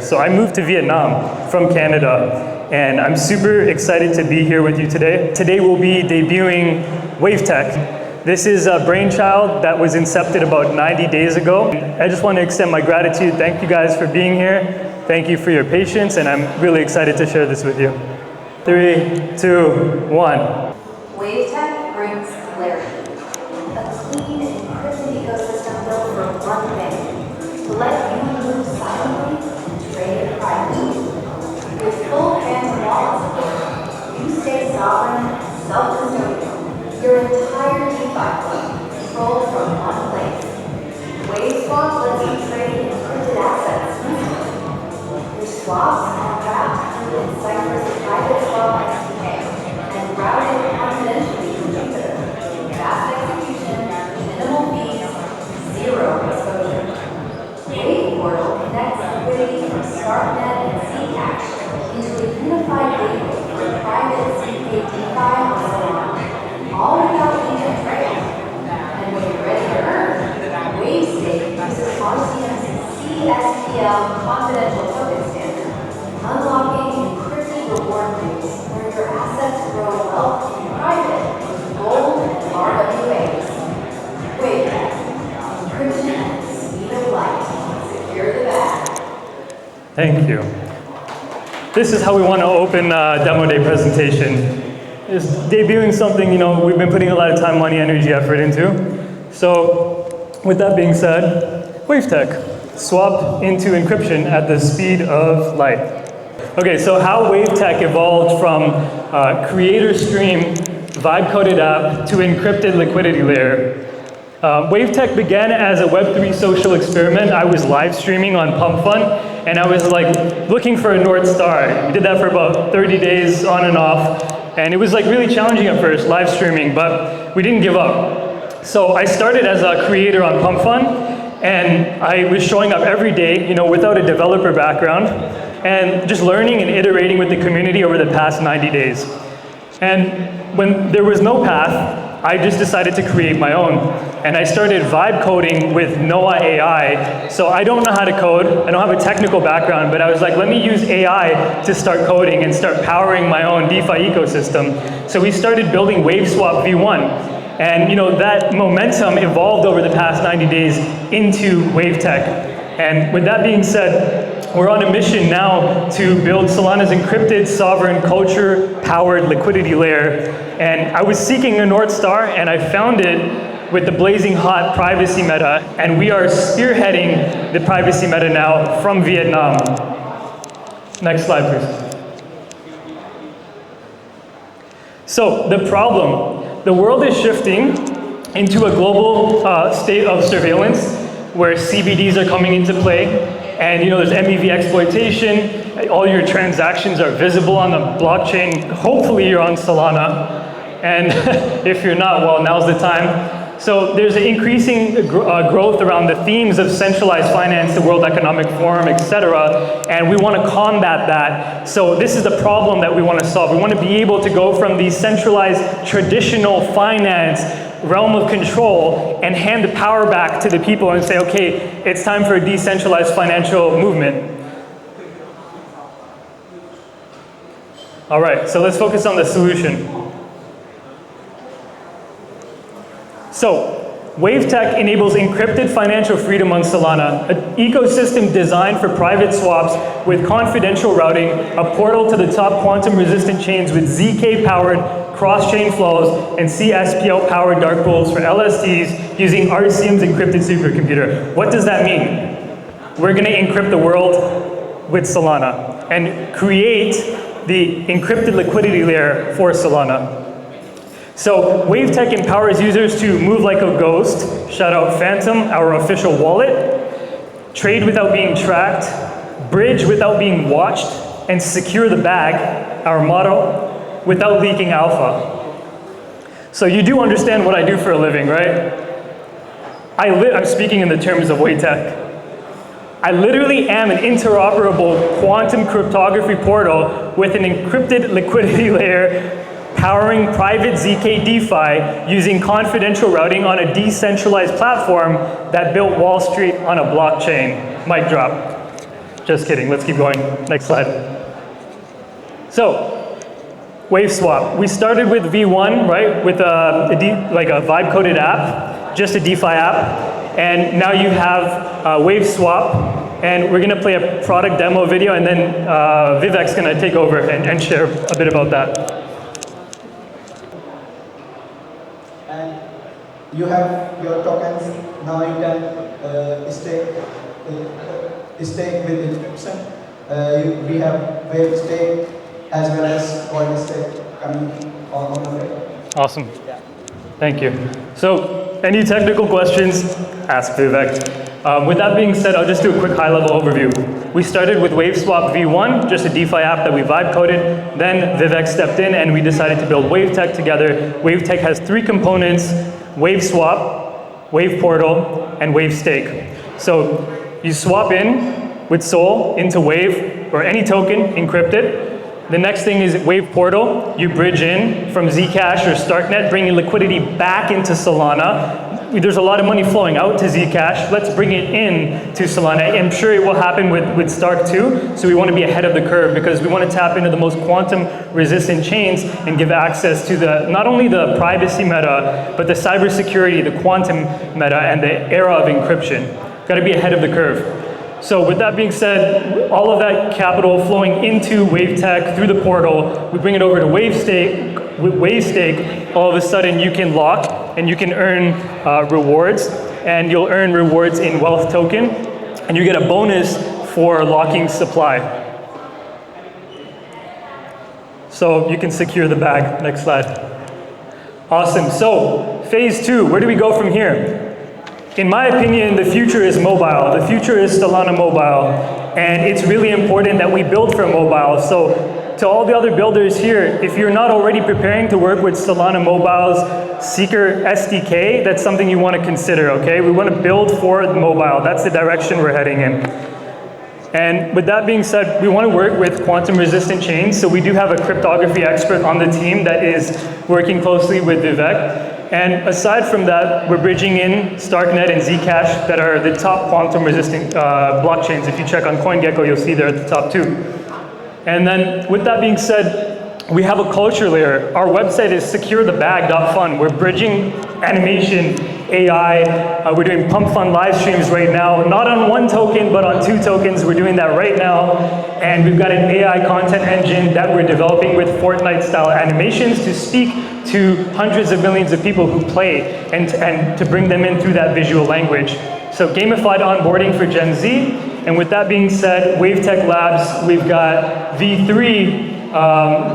So I moved to Vietnam from Canada, and I'm super excited to be here with you today. Today we'll be debuting WaveTek. This is a brainchild that was incepted about 90 days ago. I just want to extend my gratitude. Thank you guys for being here. Thank you for your patience, and I'm really excited to share this with you. 3, 2, 1. WaveTek brings clarity, a clean, encrypted ecosystem built for one thing, to let you move silently and trade privately. With full trans wallet support, you stay sovereign and self-custodial. Your entire DeFi flow controlled from one place. WaveSwap lets you trade encrypted assets instantly. Your swaps are wrapped in Cypher's private swap SDK and routed confidentially from Jupiter. Fast execution, minimal fees, zero exposure. Wave Portal connects liquidity from StarkNet and Zcash into a unified gateway for private ZK DeFi on Solana, all without being a trail. And when you're ready to earn, WaveStake uses RCM's CSPL confidential token standard, unlocking encrypted reward pools where your assets grow wealth in private with gold and RWAs. WaveTek, encryption at the speed of light. Secure the bag. Thank you. This is how we want to open demo day presentation. Is debuting something, we've been putting a lot of time, money, energy, effort into. So with that being said, WaveTek, swap into encryption at the speed of light. Okay, so how WaveTek evolved from creator stream vibe-coded app to encrypted liquidity layer. WaveTek began as a Web3 social experiment. I was live streaming on Pump Fun, and I was looking for a North Star. We did that for about 30 days on and off, and it was really challenging at first, live streaming, but we didn't give up. So I started as a creator on Pump Fun, and I was showing up every day, without a developer background, and just learning and iterating with the community over the past 90 days. And when there was no path, I just decided to create my own. And I started vibe coding with Noah AI. So I don't know how to code. I don't have a technical background, but I was like, let me use AI to start coding and start powering my own DeFi ecosystem. So we started building WaveSwap V1. And that momentum evolved over the past 90 days into WaveTek. And with that being said, we're on a mission now to build Solana's encrypted sovereign culture-powered liquidity layer. And I was seeking a North Star, and I found it with the blazing hot privacy meta. And we are spearheading the privacy meta now from Vietnam. Next slide, please. So the problem, the world is shifting into a global state of surveillance where CBDs are coming into play. And there's MEV exploitation. All your transactions are visible on the blockchain. Hopefully you're on Solana. And if you're not, well, now's the time. So there's an increasing growth around the themes of centralized finance, the World Economic Forum, etc. And we want to combat that. So this is the problem that we want to solve. We want to be able to go from the centralized traditional finance realm of control and hand the power back to the people and say, okay, it's time for a decentralized financial movement. All right, so let's focus on the solution. So, WaveTek enables encrypted financial freedom on Solana, an ecosystem designed for private swaps with confidential routing, a portal to the top quantum-resistant chains with ZK-powered cross-chain flows, and CSPL-powered dark pools for LSTs using RCM's encrypted supercomputer. What does that mean? We're going to encrypt the world with Solana and create the encrypted liquidity layer for Solana. So WaveTek empowers users to move like a ghost, shout out Phantom, our official wallet, trade without being tracked, bridge without being watched, and secure the bag, our motto, without leaking alpha. So you do understand what I do for a living, right? I'm speaking in the terms of WaveTek. I literally am an interoperable quantum cryptography portal with an encrypted liquidity layer powering private ZK DeFi using confidential routing on a decentralized platform that built Wall Street on a blockchain. Mic drop. Just kidding, let's keep going. Next slide. So, Wave swap. We started with V1, right, with like a vibe-coded app, just a DeFi app, and now you have Wave swap, and we're going to play a product demo video, and then Vivek's going to take over and share a bit about that. And you have your tokens. Now you can stake with encryption. We have WaveTek as well as WaveTek coming on the way. Awesome. Thank you. So, any technical questions? Ask Vivek. With that being said, I'll just do a quick high-level overview. We started with WaveSwap V1, just a DeFi app that we vibe coded. Then Vivek stepped in and we decided to build WaveTek together. WaveTek has 3 components: WaveSwap, WavePortal, and WaveStake. So you swap in with Sol into Wave or any token encrypted. The next thing is WavePortal. You bridge in from Zcash or Starknet, bringing liquidity back into Solana. There's a lot of money flowing out to Zcash. Let's bring it in to Solana. I'm sure it will happen with Stark too. So we want to be ahead of the curve because we want to tap into the most quantum resistant chains and give access to not only the privacy meta, but the cybersecurity, the quantum meta, and the era of encryption. Got to be ahead of the curve. So with that being said, all of that capital flowing into WaveTek through the portal, we bring it over to WaveStake. With WaveStake, all of a sudden you can lock and you can earn rewards, and you'll earn rewards in wealth token, and you get a bonus for locking supply. So you can secure the bag. Next slide. Awesome. So phase 2, where do we go from here? In my opinion, the future is mobile. The future is Solana mobile. And it's really important that we build for mobile. So to all the other builders here, if you're not already preparing to work with Solana Mobile's Seeker SDK, that's something you want to consider, okay? We want to build for mobile. That's the direction we're heading in. And with that being said, we want to work with quantum resistant chains. So we do have a cryptography expert on the team that is working closely with Vivek. And aside from that, we're bridging in Starknet and Zcash that are the top quantum resistant blockchains. If you check on CoinGecko, you'll see they're at the top 2. And then with that being said, we have a culture layer. Our website is securethebag.fun. We're bridging animation, AI. We're doing pump fund live streams right now, not on 1 token, but on 2 tokens. We're doing that right now. And we've got an AI content engine that we're developing with Fortnite-style animations to speak to hundreds of millions of people who play and to bring them in through that visual language. So gamified onboarding for Gen Z. And with that being said, WaveTek Labs, we've got V3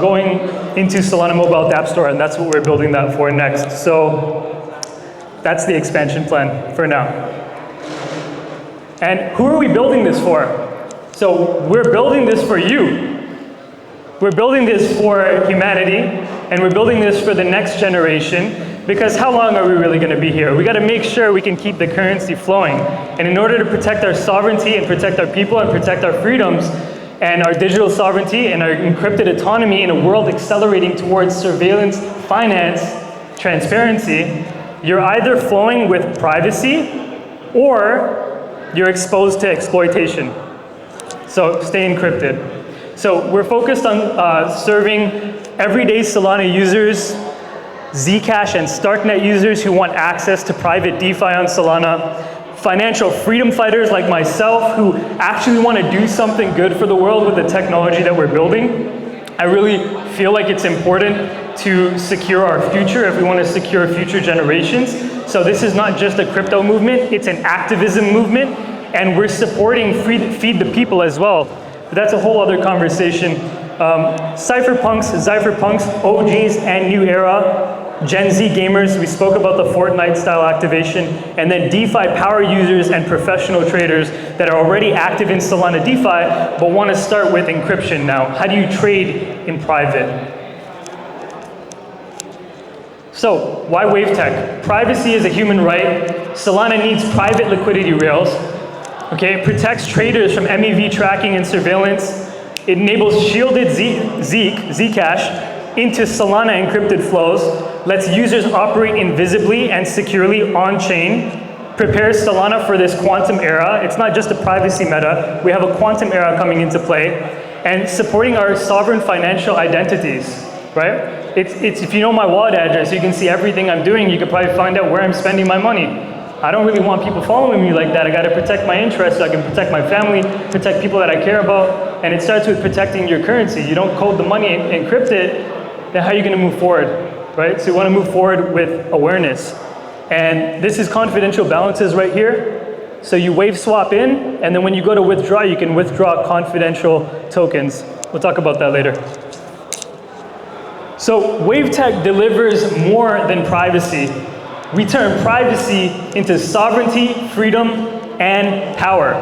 going into Solana Mobile App Store, and that's what we're building that for next. So that's the expansion plan for now. And who are we building this for? So we're building this for you. We're building this for humanity, and we're building this for the next generation. Because how long are we really going to be here? We got to make sure we can keep the currency flowing. And in order to protect our sovereignty and protect our people and protect our freedoms and our digital sovereignty and our encrypted autonomy in a world accelerating towards surveillance, finance, transparency, you're either flowing with privacy or you're exposed to exploitation. So stay encrypted. So we're focused on serving everyday Solana users, Zcash and Starknet users who want access to private DeFi on Solana, financial freedom fighters like myself who actually want to do something good for the world with the technology that we're building. I really feel like it's important to secure our future if we want to secure future generations. So this is not just a crypto movement, it's an activism movement, and we're supporting Feed the People as well. But that's a whole other conversation. Cypherpunks, OGs, and New Era, Gen Z gamers, we spoke about the Fortnite style activation, and then DeFi power users and professional traders that are already active in Solana DeFi, but want to start with encryption now. How do you trade in private? So, why WaveTek? Privacy is a human right. Solana needs private liquidity rails. Okay, it protects traders from MEV tracking and surveillance. It enables shielded Zcash into Solana encrypted flows, lets users operate invisibly and securely on-chain, prepares Solana for this quantum era. It's not just a privacy meta. We have a quantum era coming into play, and supporting our sovereign financial identities, right? It's if you know my wallet address, you can see everything I'm doing. You can probably find out where I'm spending my money. I don't really want people following me like that. I got to protect my interests so I can protect my family, protect people that I care about, and it starts with protecting your currency. You don't code the money and encrypt it, then how are you going to move forward, right? So you want to move forward with awareness. And this is confidential balances right here. So you wave swap in, and then when you go to withdraw, you can withdraw confidential tokens. We'll talk about that later. So WaveTek delivers more than privacy. We turn privacy into sovereignty, freedom, and power.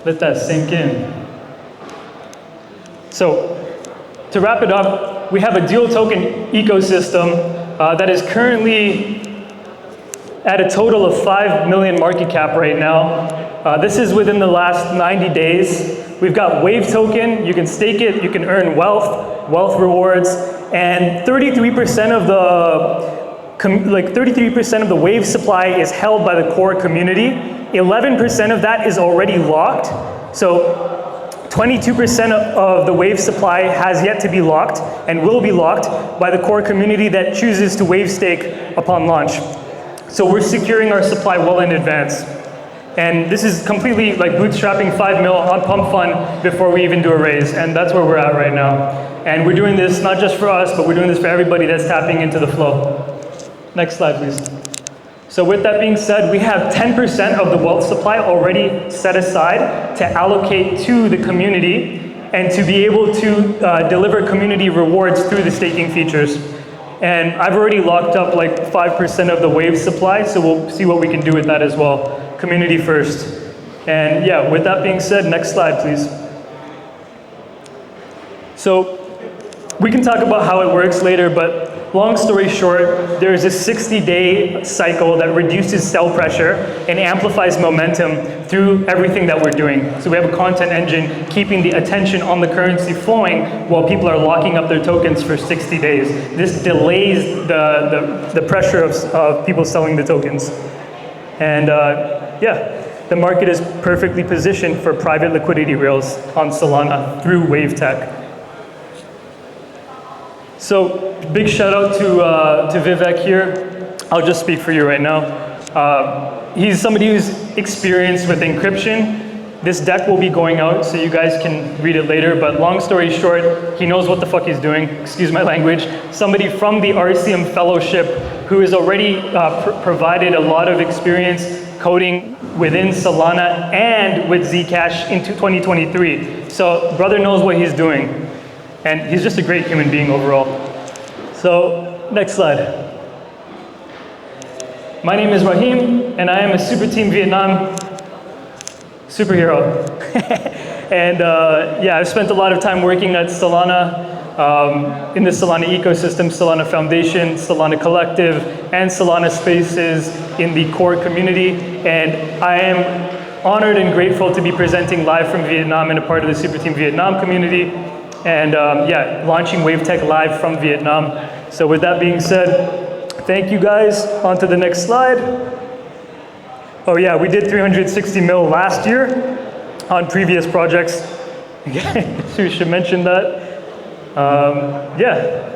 Let that sink in. So, to wrap it up, we have a dual token ecosystem that is currently at a total of 5 million market cap right now. This is within the last 90 days. We've got Wave token, you can stake it, you can earn wealth rewards, and 33% of the Wave supply is held by the core community. 11% of that is already locked. So 22% of the Wave supply has yet to be locked and will be locked by the core community that chooses to Wave stake upon launch. So we're securing our supply well in advance. And this is completely like bootstrapping 5 mil on pump fund before we even do a raise. And that's where we're at right now. And we're doing this not just for us, but we're doing this for everybody that's tapping into the flow. Next slide, please. So with that being said, we have 10% of the wealth supply already set aside to allocate to the community and to be able to deliver community rewards through the staking features. And I've already locked up like 5% of the Wave supply, so we'll see what we can do with that as well. Community first. And yeah, with that being said, next slide, please. So we can talk about how it works later, but long story short, there is a 60-day cycle that reduces sell pressure and amplifies momentum through everything that we're doing. So we have a content engine keeping the attention on the currency flowing while people are locking up their tokens for 60 days. This delays the pressure of people selling the tokens. And yeah, the market is perfectly positioned for private liquidity rails on Solana through WaveTek. So big shout out to Vivek here. I'll just speak for you right now. He's somebody who's experienced with encryption. This deck will be going out so you guys can read it later, but long story short, he knows what the fuck he's doing, excuse my language. Somebody from the RCM Fellowship who has already provided a lot of experience coding within Solana and with Zcash into 2023. So brother knows what he's doing. And he's just a great human being overall. So, next slide. My name is Rahim, and I am a SuperTeamVN superhero. And yeah, I've spent a lot of time working at Solana, in the Solana ecosystem, Solana Foundation, Solana Collective, and Solana Spaces in the core community. And I am honored and grateful to be presenting live from Vietnam and a part of the SuperTeamVN community. And yeah, launching WaveTek live from Vietnam. So with that being said, thank you guys. On to the next slide. Oh yeah, we did 360 mil last year on previous projects. So we should mention that. Yeah,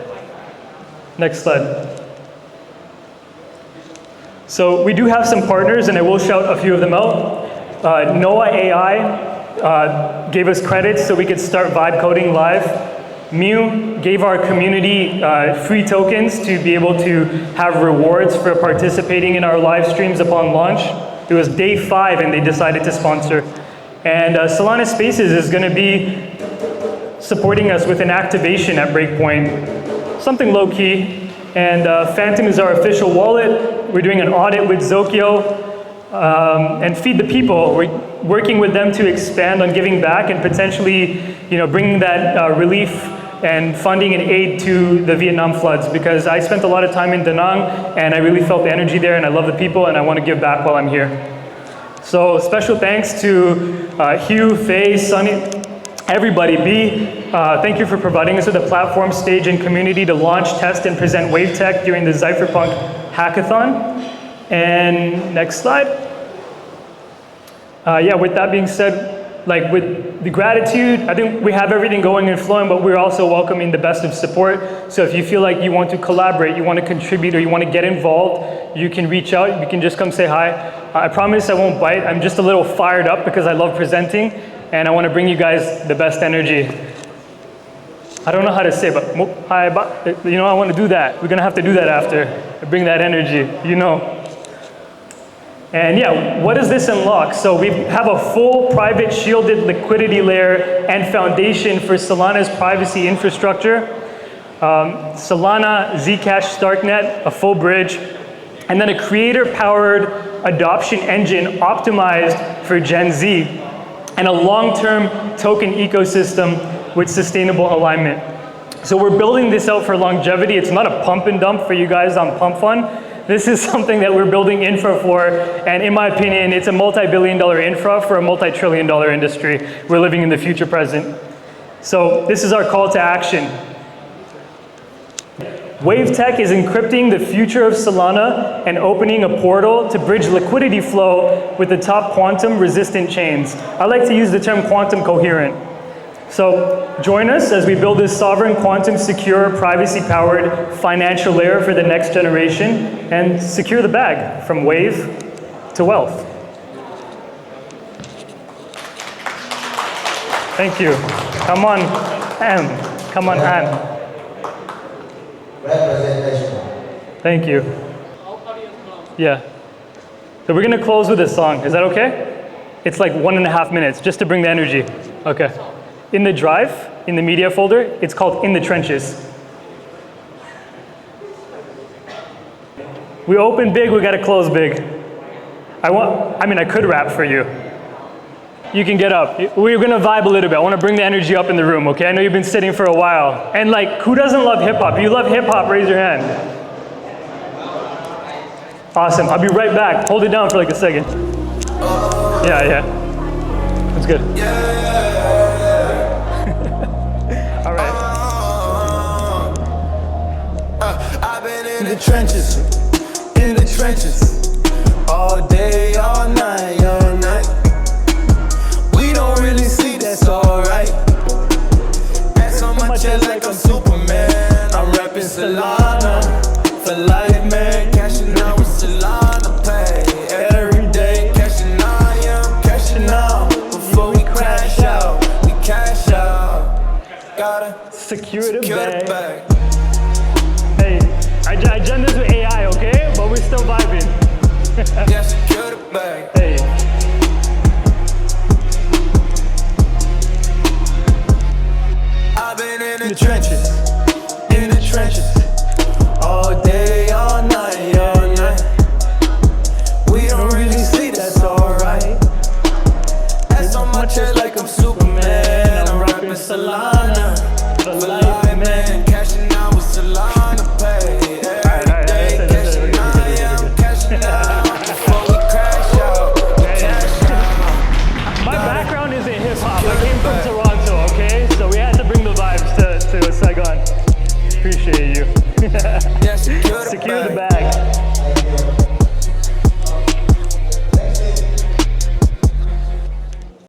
next slide. So we do have some partners, and I will shout a few of them out. Noah AI gave us credits so we could start vibe coding live. Mew gave our community free tokens to be able to have rewards for participating in our live streams upon launch. It was day 5 and they decided to sponsor. And Solana Spaces is going to be supporting us with an activation at Breakpoint. Something low key. And Phantom is our official wallet. We're doing an audit with Zokyo. And Feed the People. We're working with them to expand on giving back and potentially, bringing that relief and funding and aid to the Vietnam floods, because I spent a lot of time in Da Nang and I really felt the energy there and I love the people and I want to give back while I'm here. So special thanks to Hugh, Faye, Sunny, everybody, thank you for providing us with a platform, stage, and community to launch, test, and present WaveTek during the Cypherpunk Hackathon. And next slide. Yeah, with that being said, like with the gratitude, I think we have everything going and flowing, but we're also welcoming the best of support. So if you feel like you want to collaborate, you want to contribute, or you want to get involved, you can reach out, you can just come say hi. I promise I won't bite. I'm just a little fired up because I love presenting, and I want to bring you guys the best energy. I don't know how to say, but hi, you know, I want to do that. We're going to have to do that after. Bring that energy, you know. And yeah, what does this unlock? So we have a full private shielded liquidity layer and foundation for Solana's privacy infrastructure. Solana, Zcash, Starknet, a full bridge, and then a creator-powered adoption engine optimized for Gen Z, and a long-term token ecosystem with sustainable alignment. So we're building this out for longevity. It's not a pump and dump for you guys on Pump Fund. This is something that we're building infra for, and in my opinion, it's a multi-billion-dollar infra for a multi-trillion-dollar industry. We're living in the future present. So this is our call to action. WaveTek is encrypting the future of Solana and opening a portal to bridge liquidity flow with the top quantum-resistant chains. I like to use the term quantum coherent. So join us as we build this sovereign, quantum secure, privacy-powered financial layer for the next generation and secure the bag from wave to wealth. Thank you. Come on, Anne. Come on, Anne. Representation. Thank you. Yeah. So we're going to close with a song. Is that okay? It's like 1.5 minutes, just to bring the energy. Okay. In the drive, in the media folder, it's called In the Trenches. We open big, we gotta close big. I could rap for you. You can get up. We're gonna vibe a little bit. I wanna bring the energy up in the room, okay? I know you've been sitting for a while. And like, who doesn't love hip hop? If you love hip hop, raise your hand. Awesome, I'll be right back. Hold it down for like a second. Yeah. That's good. All right. I've been in the trenches, all day, all night, We don't really see, that's alright. Ass on my chest like I'm Superman. I'm rapping Solana for life, man. Cashing out with Solana pay every day. Cashing out before we crash out. We cash out. Gotta secure the bag. Hey, I done this with AI, okay? But we're still vibing. yeah, secure the bag.